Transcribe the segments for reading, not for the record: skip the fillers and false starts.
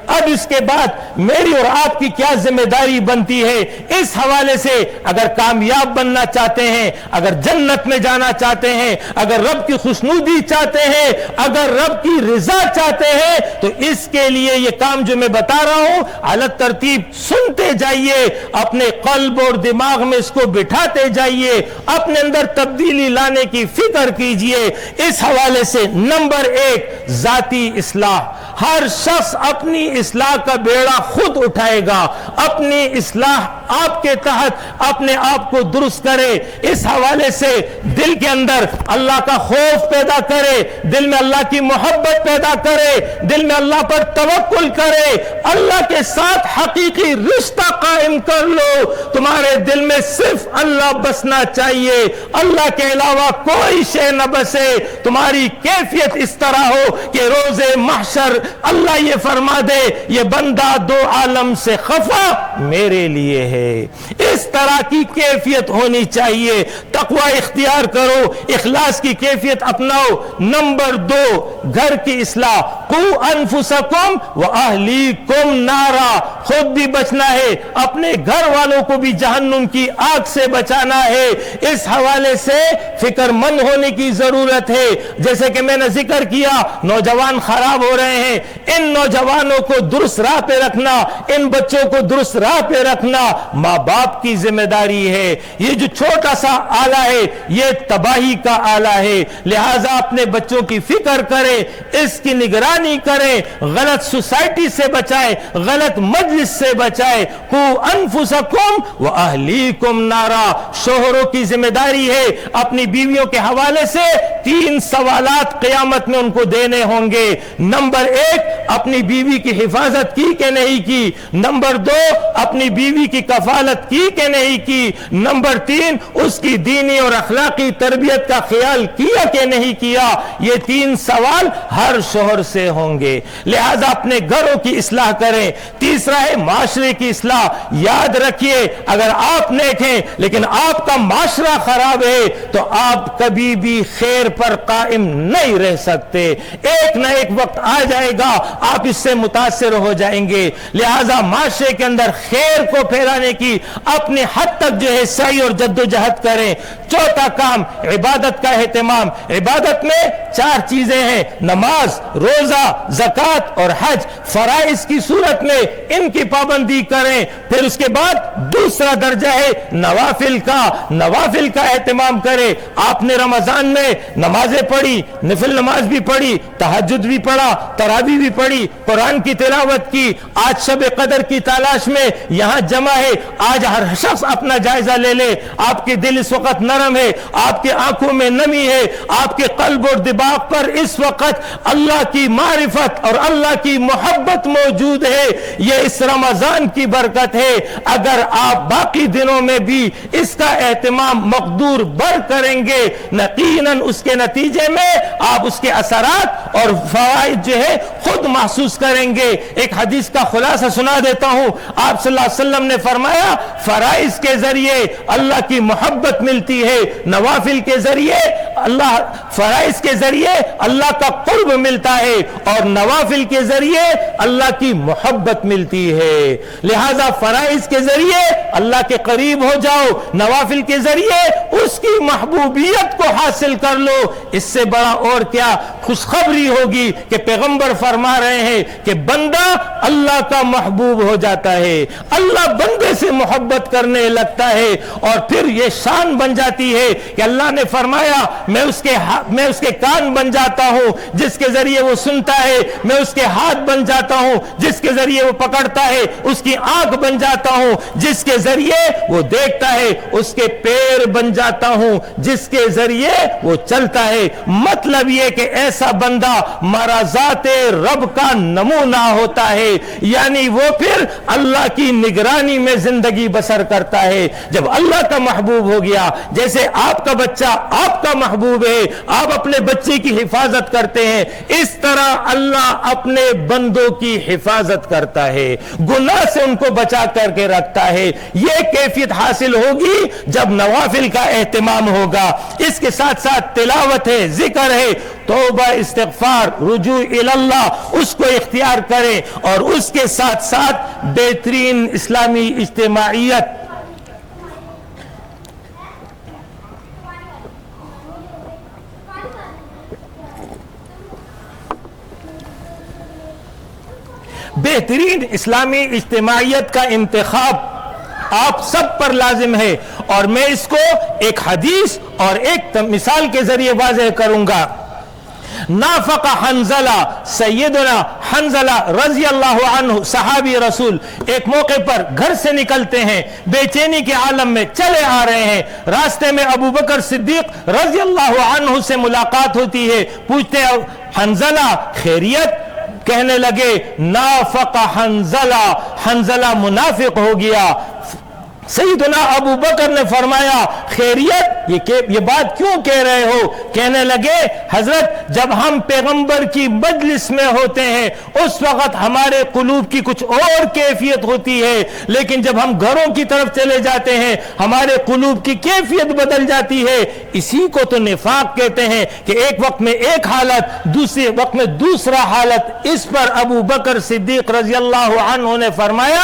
اب اس کے بعد میری اور آپ کی کیا ذمہ داری بنتی ہے؟ اس حوالے سے اگر کامیاب بننا چاہتے ہیں، اگر جنت میں جانا چاہتے ہیں، اگر رب کی خوشنودی چاہتے ہیں، اگر رب کی رضا چاہتے ہیں، تو اس کے لیے یہ کام جو میں بتا رہا ہوں اعلیٰ ترتیب سنتے جائیے، اپنے قلب اور دماغ میں اس کو بٹھاتے جائیے، اپنے اندر تبدیلی لانے کی فکر کیجئے۔ اس حوالے سے نمبر 1 ذاتی اصلاح۔ ہر شخص اپنی اصلاح کا بیڑا خود اٹھائے گا، اپنی اصلاح آپ کے تحت اپنے آپ کو درست کرے۔ اس حوالے سے دل کے اندر اللہ کا خوف پیدا کرے، دل میں اللہ کی محبت پیدا کرے، دل میں اللہ پر توکل کرے، اللہ کے ساتھ حقیقی رشتہ قائم کر لو۔ تمہارے دل میں صرف اللہ بسنا چاہیے، اللہ کے علاوہ کوئی شے نہ بسے۔ تمہاری کیفیت اس طرح ہو کہ روز محشر اللہ یہ فرما دے یہ بندہ 2 عالم سے خفا میرے لیے ہے۔ اس طرح کی کیفیت ہونی چاہیے۔ تقوی اختیار کرو، اخلاص کی کیفیت اپناؤ۔ نمبر 2 گھر کی اصلاح۔ قوا انفسکم واہلیکم نارا، خود بھی بچنا ہے، اپنے گھر والوں کو بھی جہنم کی آگ سے بچانا ہے۔ اس حوالے سے فکر مند ہونے کی ضرورت ہے۔ جیسے کہ میں نے ذکر کیا نوجوان خراب ہو رہے ہیں، ان نوجوانوں کو درست راہ پہ رکھنا، ان بچوں کو درست راہ پہ رکھنا ماں باپ کی ذمہ داری ہے۔ یہ جو چھوٹا سا آلہ ہے یہ تباہی کا آلہ ہے، لہٰذا اپنے بچوں کی فکر کریں، اس کی نگرانی کریں، غلط سوسائٹی سے بچائیں، غلط مجلس سے بچائیں۔ قوا انفسکم واہلیکم نارا۔ شوہروں کی ذمہ داری ہے اپنی بیویوں کے حوالے سے 3 سوالات قیامت میں ان کو دینے ہوں گے۔ نمبر 1 اپنی بیوی کی حفاظت کی کہ نہیں کی، نمبر 2 اپنی بیوی کی کفالت کی کہ نہیں کی، نمبر 3 اس کی دینی اور اخلاقی تربیت کا خیال کیا کہ نہیں کیا۔ یہ 3 سوال ہر شوہر سے ہوں گے، لہذا اپنے گھروں کی اصلاح کریں۔ تیسرا ہے معاشرے کی اصلاح۔ یاد رکھیے اگر آپ نیک ہیں لیکن آپ کا معاشرہ خراب ہے تو آپ کبھی بھی خیر پر قائم نہیں رہ سکتے۔ ایک نہ ایک وقت آ جائے گا آپ اس سے متاثر ہو جائیں گے، لہذا معاشرے کے اندر خیر کو پھیلانے کی اپنے حد تک جو ہے سعی اور جد و جہد کریں۔ چوتھا کام عبادت کا اہتمام۔ عبادت میں 4 چیزیں ہیں، نماز، روزہ، زکوٰۃ اور حج۔ فرائض کی صورت میں ان کی پابندی کریں۔ پھر اس کے بعد دوسرا درجہ ہے نوافل کا، نوافل کا اہتمام کریں۔ آپ نے رمضان میں نمازیں پڑھی، نفل نماز بھی پڑھی، تہجد بھی پڑھا، تراویح بھی پڑھی، قرآن کی تلاوت کی۔ آج شب قدر کی تلاش میں یہاں جمع ہے، آج ہر شخص اپنا جائزہ لے لے۔ آپ کے دل اس وقت نرم ہے، آپ کی آنکھوں میں نمی ہے، آپ کے قلب اور دماغ پر اس وقت اللہ کی معرفت اور اللہ کی محبت موجود ہے۔ یہ اس رمضان کی برکت ہے۔ اگر آپ باقی دنوں میں بھی اس کا اہتمام مقدور بر کریں گے، یقیناً اس کے نتیجے میں آپ اس کے اثرات اور فوائد جو ہے خود محسوس کریں گے۔ ایک حدیث کا خلاصہ سنا دیتا ہوں۔ آپ صلی اللہ علیہ وسلم نے فرمایا فرائض کے ذریعے اللہ کی محبت ملتی ہے، نوافل کے ذریعے اللہ، فرائض کے ذریعے اللہ کا قرب ملتا ہے اور نوافل کے ذریعے اللہ کی محبت ملتی ہے۔ لہذا فرائض کے ذریعے اللہ کے قریب ہو جاؤ، نوافل کے ذریعے اس کی محبوبیت کو حاصل کر لو۔ اس سے بڑا اور کیا خوشخبری ہوگی کہ پیغمبر فرما رہے ہیں کہ بندہ اللہ کا محبوب ہو جاتا ہے، اللہ بندے سے محبت کرنے لگتا ہے، اور پھر یہ شان بن جاتی ہے کہ اللہ نے فرمایا میں اس کے کان بن جاتا ہوں جس کے ذریعے وہ سنتا ہے، میں اس کے ہاتھ بن جاتا ہوں جس کے ذریعے وہ پکڑتا ہے، اس کی آنکھ بن جاتا ہوں جس کے ذریعے وہ دیکھتا ہے، اس کے پیر بن جاتا ہوں جس کے ذریعے وہ چلتا ہے۔ مطلب یہ کہ ایسا بندہ مرضات رب کا نمونہ ہوتا ہے، یعنی وہ پھر اللہ کی نگرانی میں زندگی بسر کرتا ہے۔ جب اللہ کا محبوب ہو گیا، جیسے آپ کا بچہ آپ کا محبوب ہے، آپ اپنے بچے کی حفاظت کرتے ہیں، اس طرح اللہ اپنے بندوں کی حفاظت کرتا ہے، گناہ سے ان کو بچا کر کے رکھتا ہے۔ یہ کیفیت حاصل ہوگی جب نوافل کا اہتمام ہوگا۔ اس کے ساتھ ساتھ تلاوت ہے، ذکر ہے، توبہ استغفار رجوع اللہ اس کو اختیار کریں، اور اس کے ساتھ ساتھ بہترین اسلامی اجتماعیت۔ بہترین اسلامی اجتماعیت کا انتخاب آپ سب پر لازم ہے، اور میں اس کو ایک حدیث اور ایک مثال کے ذریعے واضح کروں گا۔ نافق حنزلہ، سیدنا حنزلہ رضی اللہ عنہ صحابی رسول ایک موقع پر گھر سے نکلتے ہیں، بے چینی کے عالم میں چلے آ رہے ہیں، راستے میں ابو بکر صدیق رضی اللہ عنہ سے ملاقات ہوتی ہے، پوچھتے ہیں حنزلہ خیریت؟ کہنے لگے نافق حنزلہ، حنزلہ منافق ہو گیا۔ سیدنا ابو بکر نے فرمایا خیریت؟ یہ بات کیوں کہہ رہے ہو؟ کہنے لگے حضرت جب ہم پیغمبر کی مجلس میں ہوتے ہیں اس وقت ہمارے قلوب کی کچھ اور کیفیت ہوتی ہے، لیکن جب ہم گھروں کی طرف چلے جاتے ہیں ہمارے قلوب کی کیفیت بدل جاتی ہے۔ اسی کو تو نفاق کہتے ہیں کہ ایک وقت میں ایک حالت، دوسرے وقت میں دوسرا حالت۔ اس پر ابو بکر صدیق رضی اللہ عنہ نے فرمایا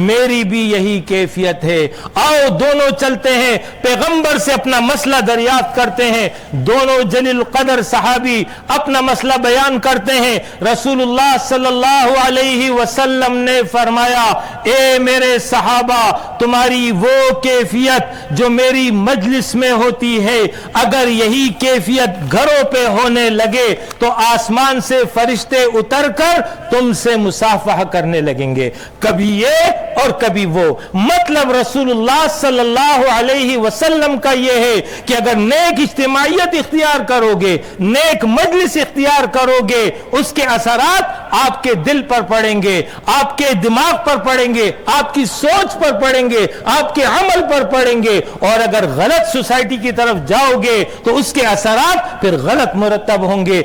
میری بھی یہی کیفیت ہے، آؤ دونوں چلتے ہیں، پیغمبر سے اپنا مسئلہ دریافت کرتے ہیں۔ دونوں جلیل القدر صحابی اپنا مسئلہ بیان کرتے ہیں۔ رسول اللہ صلی اللہ علیہ وسلم نے فرمایا اے میرے صحابہ، تمہاری وہ کیفیت جو میری مجلس میں ہوتی ہے اگر یہی کیفیت گھروں پہ ہونے لگے تو آسمان سے فرشتے اتر کر تم سے مصافحہ کرنے لگیں گے، کبھی یہ اور کبھی وہ۔ مطلب رسول اللہ صلی اللہ علیہ وسلم کا یہ ہے کہ اگر نیک اجتماعیت اختیار کرو گے، نیک مجلس اختیار کرو گے، اس کے اثرات آپ کے دل پر پڑیں گے، آپ کے دماغ پر پڑیں گے، آپ کی سوچ پر پڑیں گے، آپ کے عمل پر پڑیں گے، اور اگر غلط سوسائٹی کی طرف جاؤ گے تو اس کے اثرات پھر غلط مرتب ہوں گے۔